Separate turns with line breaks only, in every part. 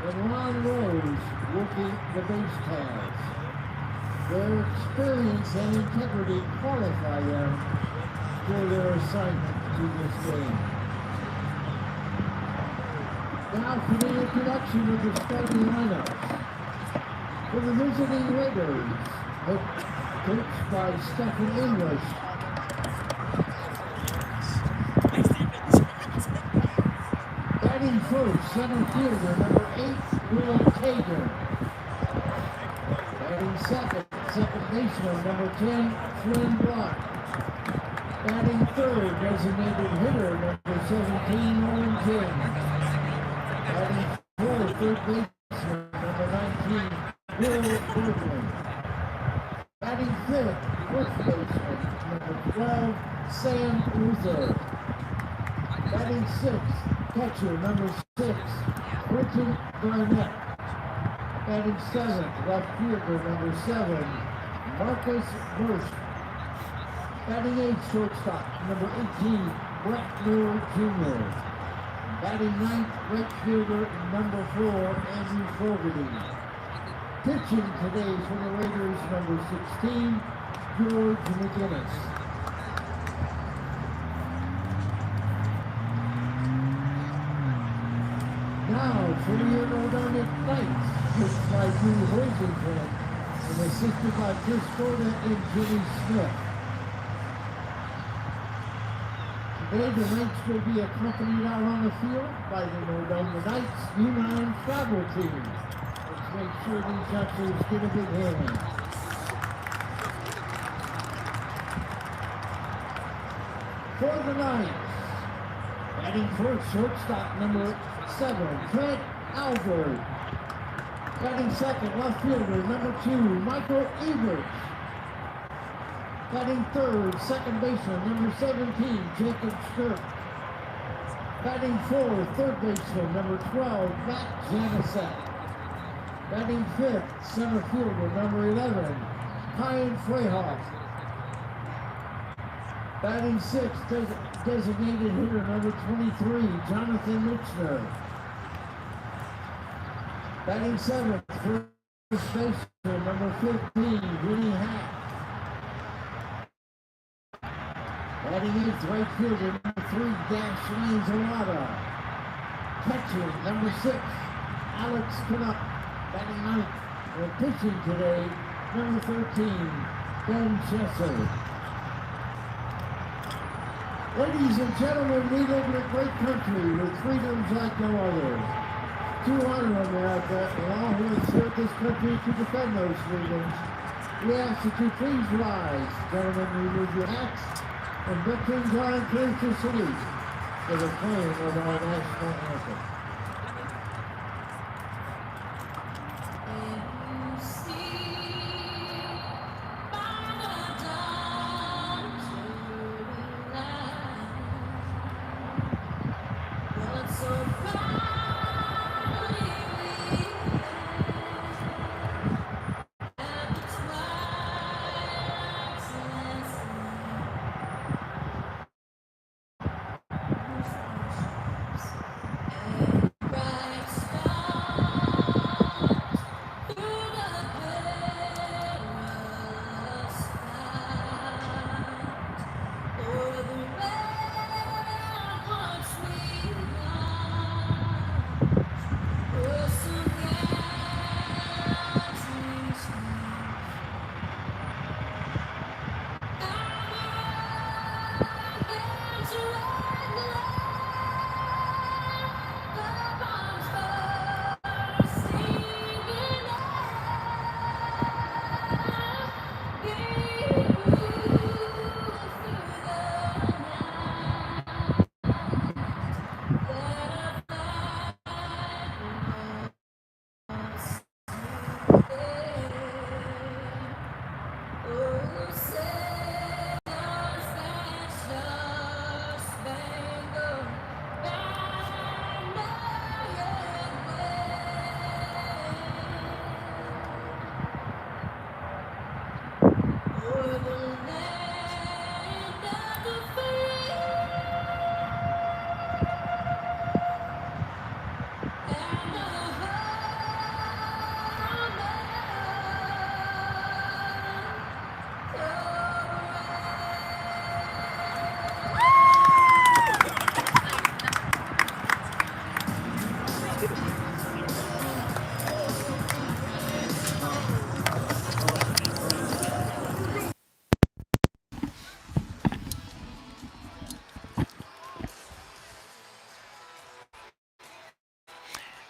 and Ron Rose working the base paths. Their experience and integrity qualify them for their assignment to this game. Now for the introduction of the starting lineups. For the visiting Raiders, coached by Stephen English. Batting first, center fielder, number 8, Will Tager. Batting second baseman, number 10, Flynn Block. Batting third, designated hitter, number 17, Owen James. Batting fourth, third baseman, number 19, Will Berglund. Batting fifth, first baseman, number 12, Sam Luther. Batting sixth, catcher, number 6, Richard Garnett. Batting seventh, left fielder, number 7, Marcus Burst. Batting eighth, shortstop, number 18, Brett Moore Jr. Batting ninth, right fielder, number 4, Andrew Fogarty. Pitching today for the Raiders, number 16, George McGinnis. Now for your Nordonia Knights, coached by Drew Hosenkamp and assisted by Chris Gorda and Jimmy Smith. Today the Knights will be accompanied out on the field by the Nordonia Knights U9 travel team. Let's make sure these youngsters get a big hand. For the Knights, batting first, shortstop, number 7, Trent Albert. Batting second, left fielder, number 2, Michael Eberts. Batting third, second baseman, number 17, Jacob Sturp. Batting fourth, third baseman, number 12, Matt Janicek. Batting fifth, center fielder, number 11, Kyan Freyhoff. Batting sixth, designated hitter, number 23, Jonathan Michner. Batting seventh, first baseman, number 15, Vinny Hack. Batting eighth, right fielder, number 3, Dash Lanzalata. Catcher, number 6, Alex Canuck. Batting ninth, and pitching today, number 13, Ben Chesser. Ladies and gentlemen, we live in a great country with freedoms like no other. To honor America and all who have served this country to defend those freedoms, we ask that you please rise. Gentlemen, remove your hats, and veterans are encouraged to salute for the playing of our national anthem.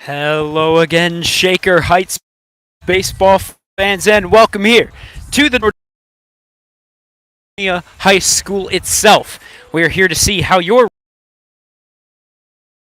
Hello again, Shaker Heights baseball fans, and welcome here to the Nordonia High School itself. We are here to see how your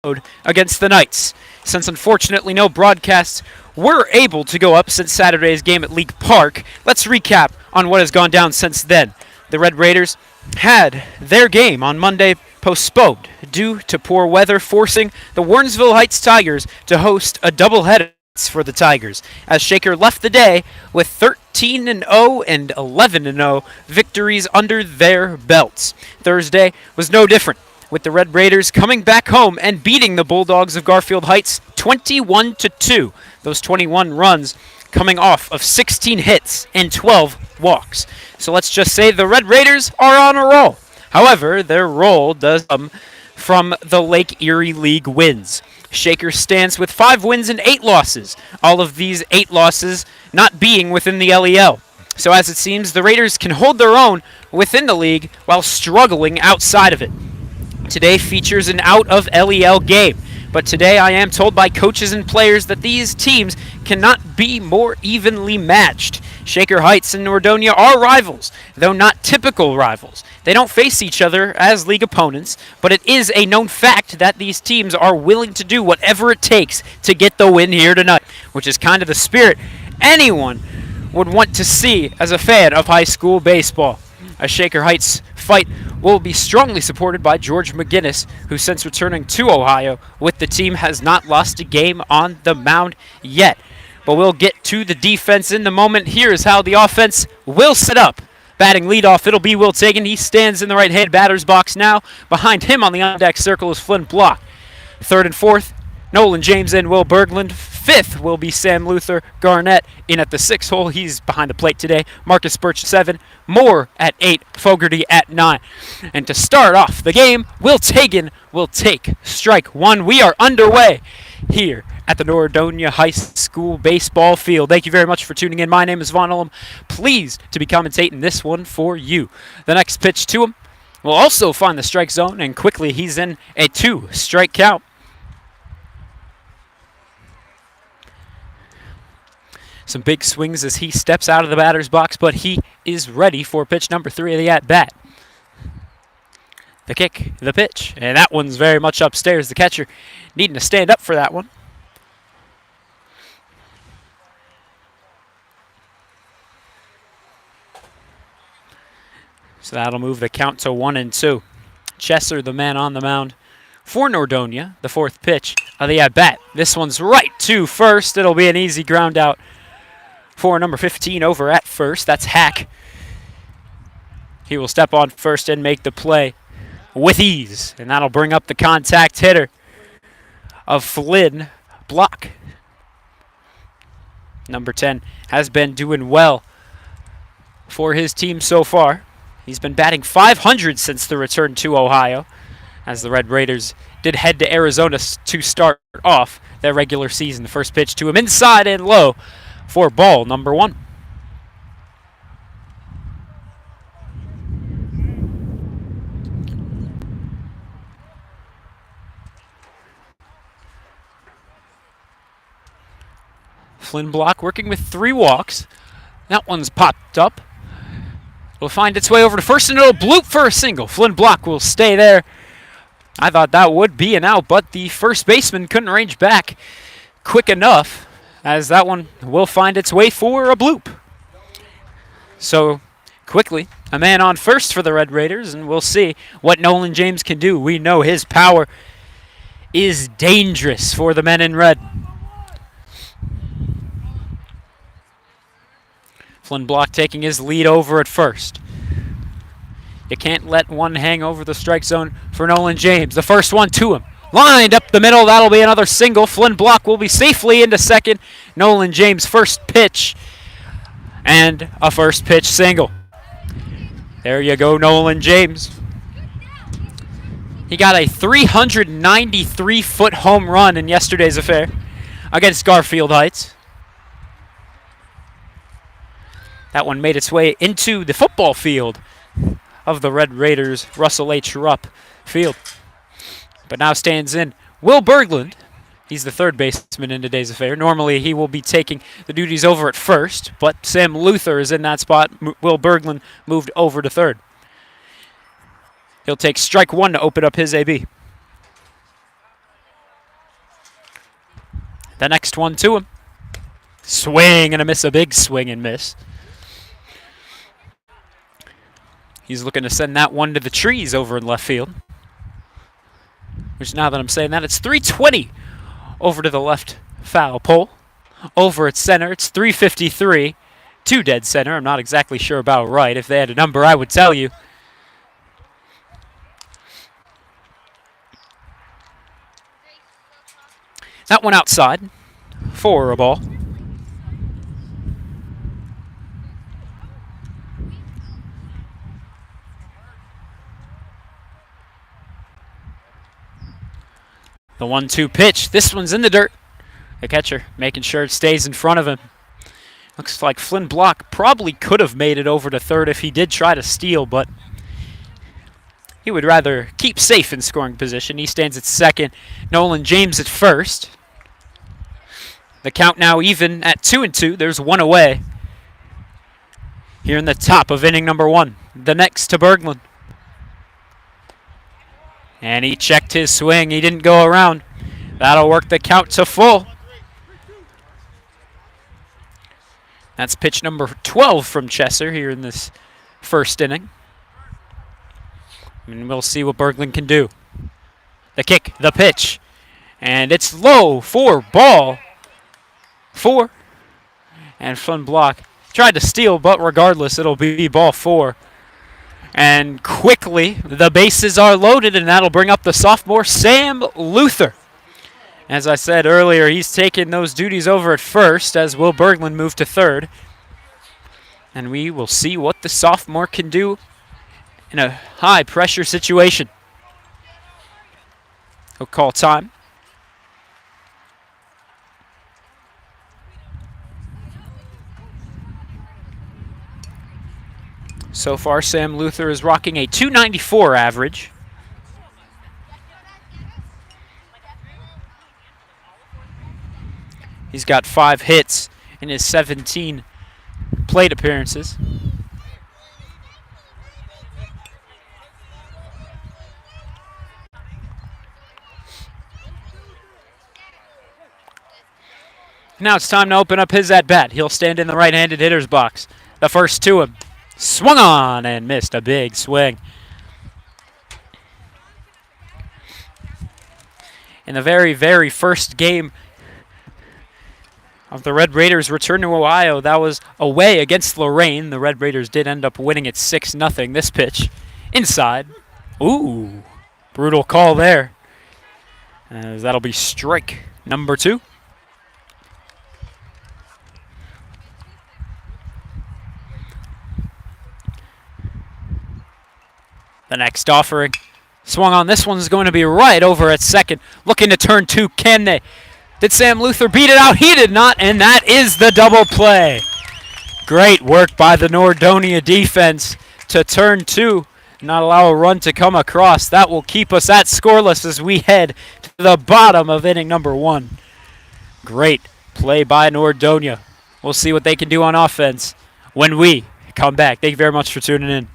road against the Knights. Since unfortunately no broadcasts were able to go up since Saturday's game at League Park, let's recap on what has gone down since then. The Red Raiders had their game on Monday postponed due to poor weather, forcing the Warrensville Heights Tigers to host a doubleheader for the Tigers, as Shaker left the day with 13-0 and 11-0 victories under their belts. Thursday was no different, with the Red Raiders coming back home and beating the Bulldogs of Garfield Heights 21-2. Those 21 runs coming off of 16 hits and 12 walks. So let's just say the Red Raiders are on a roll. However, their roll does come from the Lake Erie League wins. Shaker stands with 5 wins and 8 losses, all of these 8 losses not being within the LEL. So as it seems, the Raiders can hold their own within the league while struggling outside of it. Today features an out of LEL game, but today I am told by coaches and players that these teams cannot be more evenly matched. Shaker Heights and Nordonia are rivals, though not typical rivals. They don't face each other as league opponents, but it is a known fact that these teams are willing to do whatever it takes to get the win here tonight, which is kind of the spirit anyone would want to see as a fan of high school baseball. A Shaker Heights fight will be strongly supported by George McGinnis, who since returning to Ohio with the team has not lost a game on the mound yet. But we'll get to the defense in the moment. Here is how the offense will set up. Batting leadoff, it'll be Will Tagan. He stands in the right-hand batter's box now. Behind him on the on-deck circle is Flynn Block. Third and fourth, Nolan James and Will Berglund. Fifth will be Sam Luther Garnett. In at the 6th hole, he's behind the plate today. Marcus Birch 7, Moore at 8, Fogarty at 9. And to start off the game, Will Tagan will take strike 1. We are underway here at the Nordonia High School baseball field. Thank you very much for tuning in. My name is Von Ullum. Pleased to be commentating this one for you. The next pitch to him will also find the strike zone, and quickly he's in a 2-strike count. Some big swings as he steps out of the batter's box, but he is ready for pitch number 3 of the at-bat. The kick, the pitch, and that one's very much upstairs. The catcher needing to stand up for that one. So that'll move the count to 1-2. Chesser, the man on the mound for Nordonia, the 4th pitch of the at-bat. This one's right to first. It'll be an easy ground out for number 15 over at first. That's Hack. He will step on first and make the play with ease, and that'll bring up the contact hitter of Flynn Block. Number 10 has been doing well for his team so far. He's been batting .500 since the return to Ohio, as the Red Raiders did head to Arizona to start off their regular season. The first pitch to him inside and low for ball number 1. Flynn Block working with 3 walks. That one's popped up. Will find its way over to first, and it'll bloop for a single. Flynn Block will stay there. I thought that would be an out, but the first baseman couldn't range back quick enough, as that one will find its way for a bloop. So quickly, a man on first for the Red Raiders, and we'll see what Nolan James can do. We know his power is dangerous for the men in red. Flynn Block taking his lead over at first. You can't let one hang over the strike zone for Nolan James. The first one to him. Lined up the middle. That'll be another single. Flynn Block will be safely into second. Nolan James' first pitch. And a first pitch single. There you go, Nolan James. He got a 393-foot home run in yesterday's affair against Garfield Heights. That one made its way into the football field of the Red Raiders' Russell H. Rupp Field. But now stands in Will Berglund. He's the third baseman in today's affair. Normally, he will be taking the duties over at first, but Sam Luther is in that spot. Will Berglund moved over to third. He'll take strike one to open up his AB. The next one to him. Swing and a miss, a big swing and miss. He's looking to send that one to the trees over in left field. Which, now that I'm saying that, it's 320 over to the left foul pole. Over at center, it's 353 to dead center. I'm not exactly sure about right. If they had a number, I would tell you. That one outside for a ball. The 1-2 pitch. This one's in the dirt. The catcher making sure it stays in front of him. Looks like Flynn Block probably could have made it over to third if he did try to steal, but he would rather keep safe in scoring position. He stands at second. Nolan James at first. The count now even at 2-2. There's one away. Here in the top of inning number one. The next to Berglund. And he checked his swing. He didn't go around. That'll work the count to full. That's pitch number 12 from Chesser here in this first inning. And we'll see what Berglund can do. The kick, the pitch. And it's low for ball 4. And Flynn Block tried to steal, but regardless, it'll be ball 4. And quickly, the bases are loaded, and that'll bring up the sophomore, Sam Luther. As I said earlier, he's taking those duties over at first, as will Berglund move to third. And we will see what the sophomore can do in a high-pressure situation. He'll call time. So far, Sam Luther is rocking a .294 average. He's got 5 hits in his 17 plate appearances. Now it's time to open up his at-bat. He'll stand in the right-handed hitter's box. The first to him. Swung on and missed a big swing. In the very, very first game of the Red Raiders' return to Ohio, that was away against Lorraine. The Red Raiders did end up winning it 6-0. This pitch inside. Ooh, brutal call there. As that'll be strike number 2. The next offering. Swung on. This one's going to be right over at second. Looking to turn 2. Can they? Did Sam Luther beat it out? He did not, and that is the double play. Great work by the Nordonia defense to turn 2. Not allow a run to come across. That will keep us at scoreless as we head to the bottom of inning number 1. Great play by Nordonia. We'll see what they can do on offense when we come back. Thank you very much for tuning in.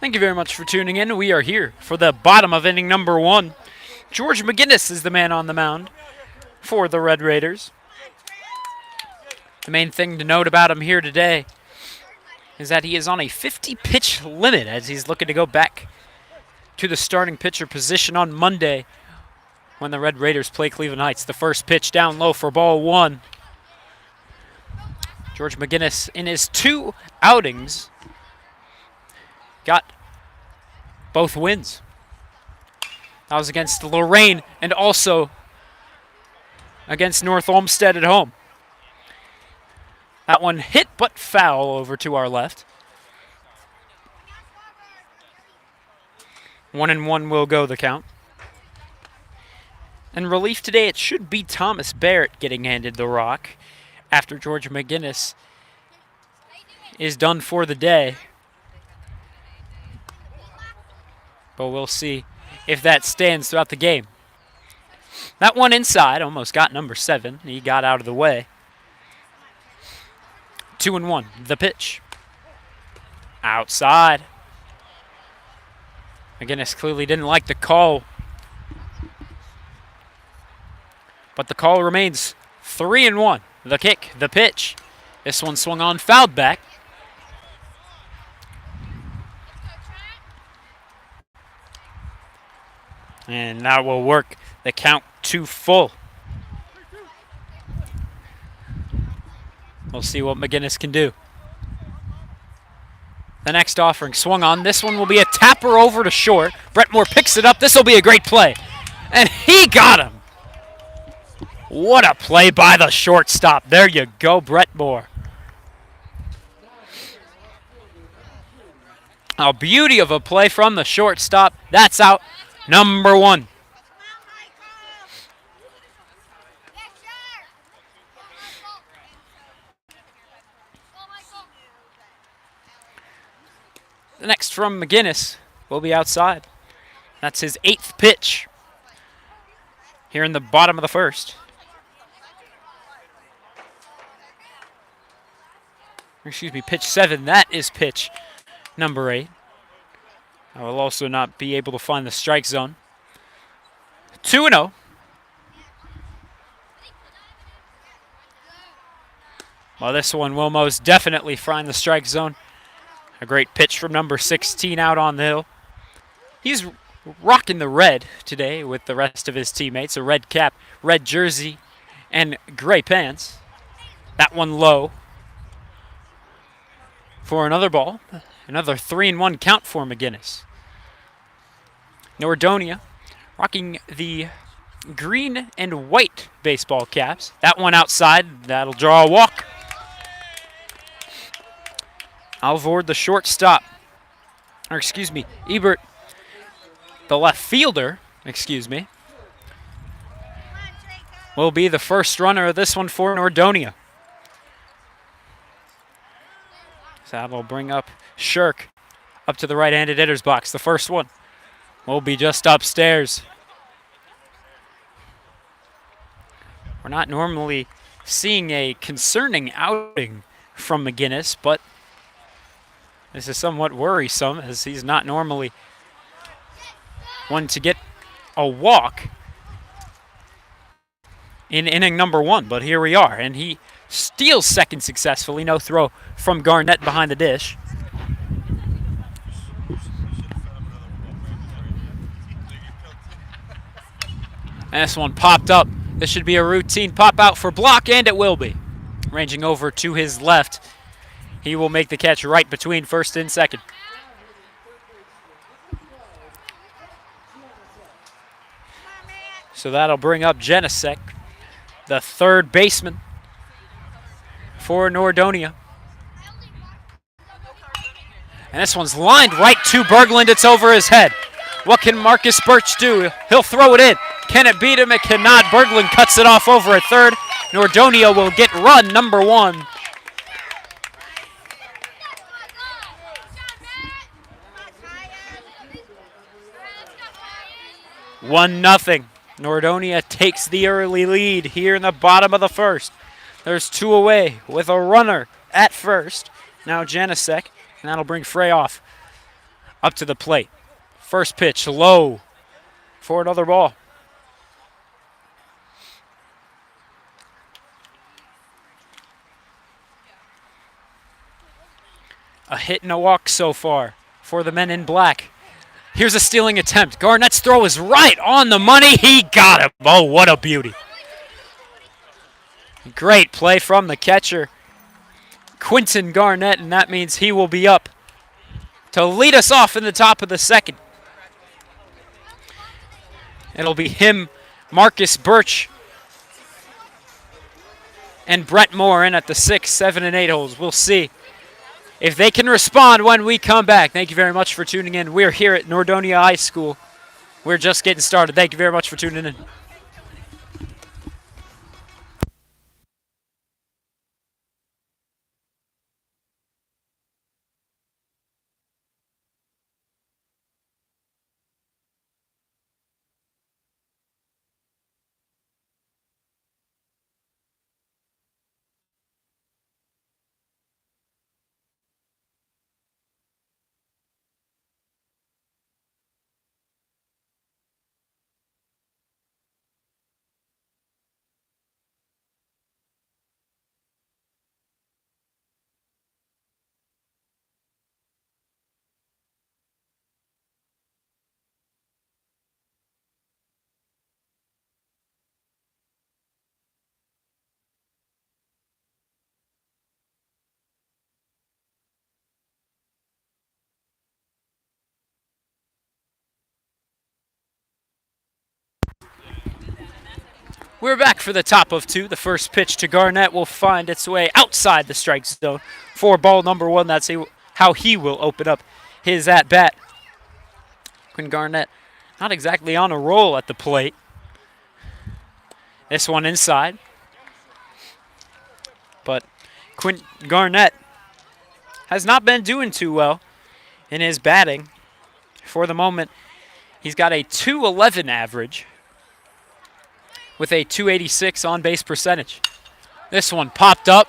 Thank you very much for tuning in. We are here for the bottom of inning number 1. George McGinnis is the man on the mound for the Red Raiders. The main thing to note about him here today is that he is on a 50-pitch limit as he's looking to go back to the starting pitcher position on Monday when the Red Raiders play Cleveland Heights. The first pitch down low for ball 1. George McGinnis, in his 2 outings, got both wins. That was against Lorraine and also against North Olmsted at home. That one hit but foul over to our left. 1-1 will go the count. In relief today, it should be Thomas Barrett getting handed the rock after George McGinnis is done for the day. But we'll see if that stands throughout the game. That one inside almost got number 7. He got out of the way. 2-1, the pitch. Outside. McGinnis clearly didn't like the call. But the call remains 3-1. The kick, the pitch. This one swung on, fouled back. And that will work the count to full. We'll see what McGinnis can do. The next offering swung on. This one will be a tapper over to short. Brett Moore picks it up. This will be a great play. And he got him. What a play by the shortstop. There you go, Brett Moore. A beauty of a play from the shortstop. That's out. Number 1. The next from McGinnis will be outside. That's his 8th pitch here in the bottom of the first. Excuse me, pitch 7. That is pitch number 8. I will also not be able to find the strike zone. 2-0. Well, this one will most definitely find the strike zone. A great pitch from number 16 out on the hill. He's rocking the red today with the rest of his teammates. A red cap, red jersey, and gray pants. That one low. For another ball. Another 3-1 count for McGinnis. Nordonia rocking the green and white baseball caps. That one outside. That'll draw a walk. Alvord, the shortstop, or excuse me, Ebert, the left fielder, will be the first runner of this one for Nordonia. So that'll bring up Shirk up to the right-handed hitter's box. The first one will be just upstairs. We're not normally seeing a concerning outing from McGinnis, but this is somewhat worrisome as he's not normally one to get a walk in inning number 1. But here we are, and he steals second successfully. No throw from Garnett behind the dish. And this one popped up. This should be a routine pop out for block, and it will be. Ranging over to his left. He will make the catch right between first and second. So that'll bring up Janisek, the third baseman for Nordonia. And this one's lined right to Berglund. It's over his head. What can Marcus Birch do? He'll throw it in. Can it beat him? It cannot. Berglund cuts it off over at third. Nordonia will get run number 1. One nothing. Nordonia takes the early lead here in the bottom of the first. There's 2 away with a runner at first. Now Janisek, and that'll bring Frey off. up to the plate. First pitch low for another ball. A hit and a walk so far for the men in black. Here's a stealing attempt. Garnett's throw is right on the money. He got him. Oh, what a beauty. Great play from the catcher, Quentin Garnett, and that means he will be up to lead us off in the top of the second. It'll be him, Marcus Birch, and Brett Moore in at the 6, 7, and 8 holes. We'll see if they can respond when we come back. Thank you very much for tuning in. We're here at Nordonia High School. We're just getting started. Thank you very much for tuning in. We're back for the top of 2. The first pitch to Garnett will find its way outside the strike zone for ball number 1. That's how he will open up his at-bat. Quinn Garnett not exactly on a roll at the plate. This one inside. But Quinn Garnett has not been doing too well in his batting. For the moment, he's got a .211 average with a .286 on-base percentage. This one popped up.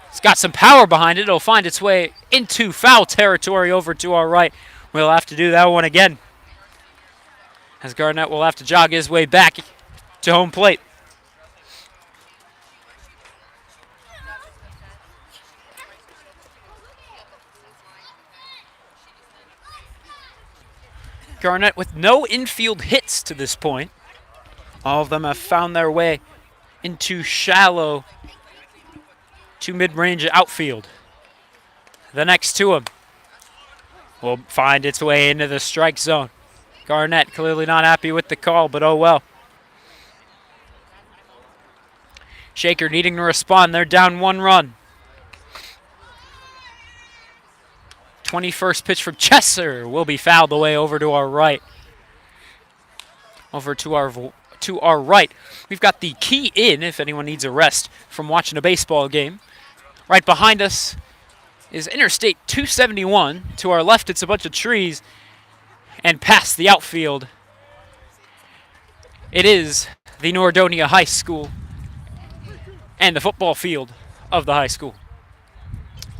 It's got some power behind it. It'll find its way into foul territory over to our right. We'll have to do that one again, as Garnett will have to jog his way back to home plate. Garnett with no infield hits to this point. All of them have found their way into shallow to mid-range outfield. The next to him will find its way into the strike zone. Garnett clearly not happy with the call, but oh well. Shaker needing to respond. They're down 1 run. 21st pitch from Chesser will be fouled away over to our right. Over to our right, we've got the key in if anyone needs a rest from watching a baseball game. Right behind us is Interstate 271. To our left, it's a bunch of trees. And past the outfield, it is the Nordonia High School and the football field of the high school.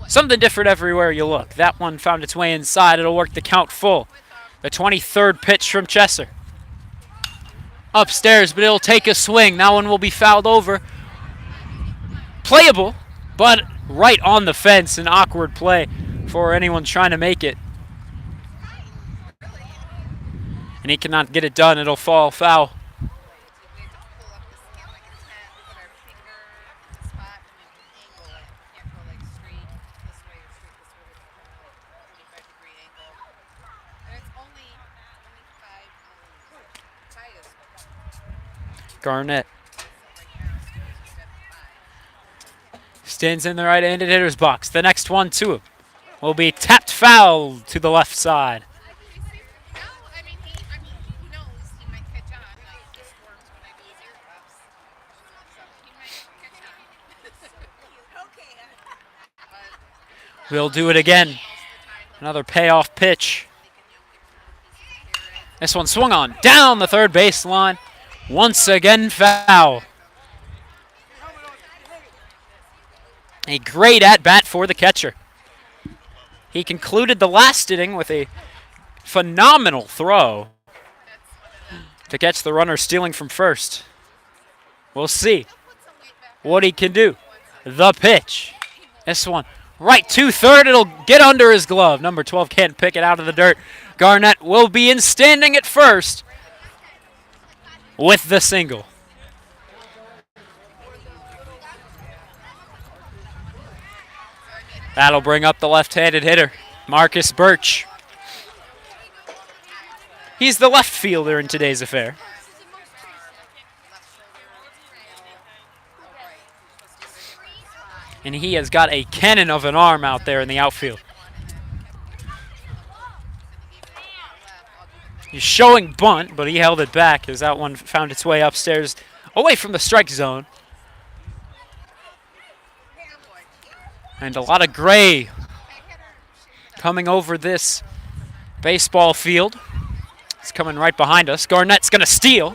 Something different everywhere you look. That one found its way inside. It'll work the count full. The 23rd pitch from Chesser. Upstairs, but it'll take a swing. That one will be fouled over. Playable, but right on the fence. An awkward play for anyone trying to make it. And he cannot get it done. It'll fall foul. Garnett stands in the right-handed hitter's box. The next one to him will be tapped foul to the left side. We'll do it again. Another payoff pitch. This one swung on down the third baseline. Once again, foul. A great at-bat for the catcher. He concluded the last inning with a Phenomenal throw to catch the runner stealing from first. We'll see what he can do. The pitch. This one right to third. It'll get under his glove. Number 12 can't pick it out of the dirt. Garnett will be in standing at first with the single. That'll bring up the left-handed hitter, Marcus Birch. He's the left fielder in today's affair. And he has got a cannon of an arm out there in the outfield. He's showing bunt, but he held it back as that one found its way upstairs away from the strike zone. And a lot of gray coming over this baseball field. It's coming right behind us. Garnett's going to steal.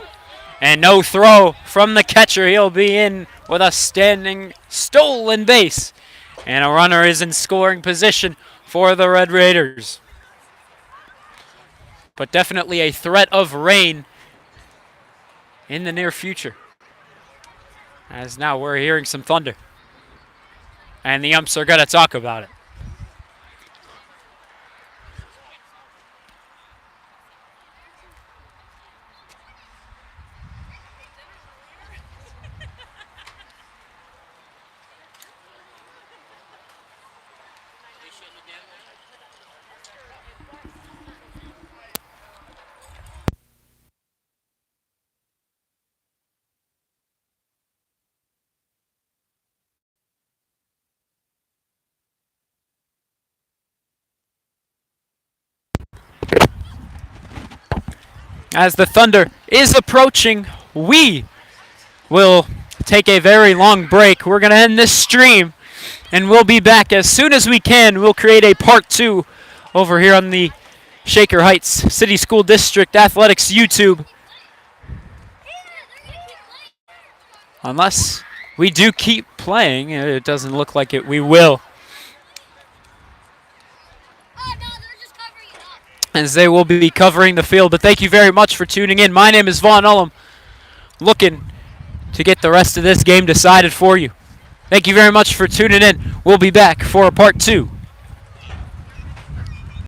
And no throw from the catcher. He'll be in with a standing stolen base. And a runner is in scoring position for the Red Raiders. But definitely a threat of rain in the near future. As now we're hearing some thunder. And the umps are going to talk about it. As the thunder is approaching, we will take a very long break. We're going to end this stream, and we'll be back as soon as we can. We'll create a part 2 over here on the Shaker Heights City School District Athletics YouTube. Unless we do keep playing, it doesn't look like it. We will. As they will be covering the field. But thank you very much for tuning in. My name is Vaughn Ullum, looking to get the rest of this game decided for you. Thank you very much for tuning in. We'll be back for part 2